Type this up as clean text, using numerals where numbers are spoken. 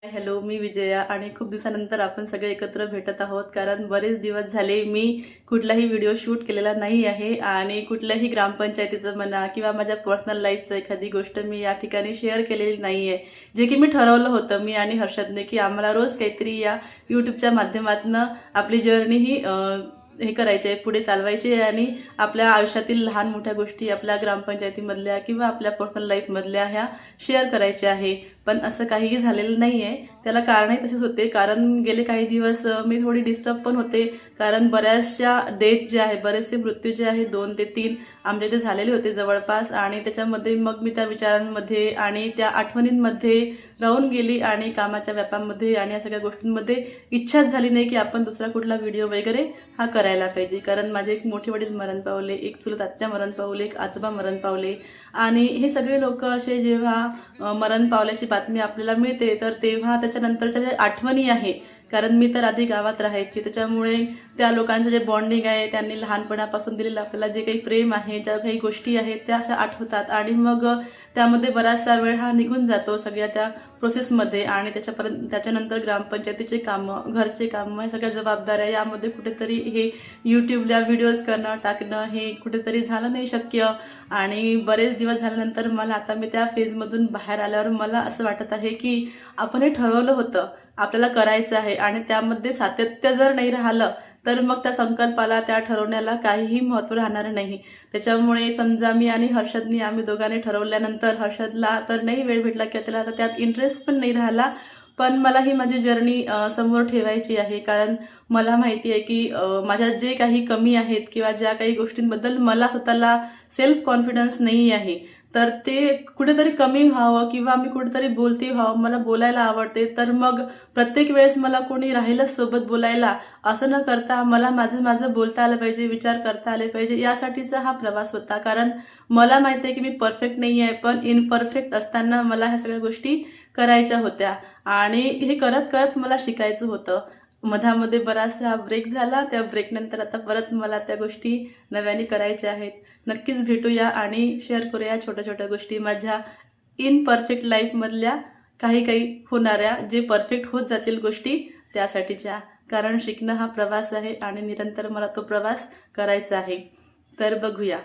Hello, मी विजया आणि खूप दिवसानंतर आपण सगळे एकत्र भेटत आहोत. कारण बरेच दिवस झाले मी कुठलाही व्हिडिओ शूट केलेला नाही आहे आणि कुठल्याही ग्रामपंचायतीचं म्हणा किंवा माझ्या पर्सनल लाईफचं एखादी गोष्ट मी या ठिकाणी शेअर केलेली नाही आहे. जे की मी ठरवलं होतं मी आणि हर्षदने की आम्हाला रोज काहीतरी या यूट्यूबच्या माध्यमातून आपली जर्नी ही हे करायचे आहे, पुढे चालवायचे आहे आणि आपल्या आयुष्यातील लहान मोठ्या गोष्टी आपल्या ग्रामपंचायतीमधल्या किंवा आपल्या पर्सनल लाईफमधल्या ह्या शेअर करायच्या आहे. पण असं काहीही झालेलं नाही आहे. त्याला कारणही तसेच होते. कारण गेले काही दिवस मी थोडी डिस्टर्ब पण होते. कारण बऱ्याचशा डेथ जे आहे, बरेचसे मृत्यू जे आहे 2 ते 3 आमच्या इथे झालेले होते जवळपास. आणि त्याच्यामध्ये मग मी त्या विचारांमध्ये आणि त्या आठवणींमध्ये राहून गेली आणि कामाच्या व्यापामध्ये आणि या सगळ्या गोष्टींमध्ये इच्छाच झाली नाही की आपण दुसरा कुठला व्हिडिओ वगैरे हा करायला पाहिजे. कारण माझे एक मोठे वडील मरण पावले, एक चुलत आत्या मरण पावले, एक आजोबा मरण पावले आणि हे सगळे लोक असे जेव्हा मरण पावल्याची बातमी आपल्याला मिळते तर तेव्हा त्याच्यानंतरच्या ज्या आठवणी आहे, कारण मी तर आधी गावात राहायची, त्याच्यामुळे त्या लोकांचं जे बॉन्डिंग आहे, त्यांनी लहानपणापासून दिलेलं आपल्याला जे काही प्रेम आहे, ज्या काही गोष्टी आहेत त्या अशा आठवतात आणि मग त्यामध्ये बराचसा वेळ हा निघून जातो सगळ्या त्या प्रोसेसमध्ये. आणि त्याच्यानंतर ग्रामपंचायतीचे कामं, घरचे कामं, या सगळ्या जबाबदाऱ्या, यामध्ये कुठेतरी हे यूट्यूबला व्हिडिओज करणं टाकणं हे कुठेतरी झालं नाही शक्य. आणि बरेच दिवस झाल्यानंतर मला आता मी त्या फेजमधून बाहेर आल्यावर मला असं वाटत आहे की आपण हे ठरवलं होतं, आपल्याला करायचं आहे आणि त्यामध्ये सातत्य जर नाही राहिलं तर मग त्या संकल्पाला, त्या ठरवण्याला काहीही महत्त्व राहणार नाही. त्याच्यामुळे समजा मी आणि हर्षदनी आम्ही दोघांनी ठरवल्यानंतर हर्षदला तर नाही वेळ भेटला किंवा त्याला आता त्यात इंटरेस्ट पण नाही राहिला. पण मला ही माझी जर्नी समोर ठेवायची आहे. कारण मला माहिती आहे की माझ्यात जे काही कमी आहेत किंवा ज्या काही गोष्टींबद्दल मला स्वतःला सेल्फ कॉन्फिडन्स नाही आहे तर ते कुठेतरी कमी व्हावं किंवा मी कुठेतरी बोलती व्हावं. मला बोलायला आवडते, तर मग प्रत्येक वेळेस मला कोणी राहिलंच सोबत बोलायला असं न करता मला माझं बोलता आलं पाहिजे, विचार करता आले पाहिजे, यासाठीचा हा प्रवास होता. कारण मला माहिती आहे की मी परफेक्ट नाही आहे, पण इनपरफेक्ट असताना मला ह्या सगळ्या गोष्टी करायच्या होत्या आणि हे करत करत मला शिकायचं होतं. मधामध्ये बराचसा ब्रेक झाला, त्या ब्रेकनंतर आता परत मला त्या गोष्टी नव्याने करायच्या आहेत. नक्कीच भेटूया आणि शेअर करूया छोट्या छोट्या गोष्टी माझ्या इनपरफेक्ट लाईफमधल्या, काही होणाऱ्या, जे परफेक्ट होत जातील गोष्टी त्यासाठीच्या. कारण शिकणं हा प्रवास आहे आणि निरंतर मला तो प्रवास करायचा आहे. तर बघूया.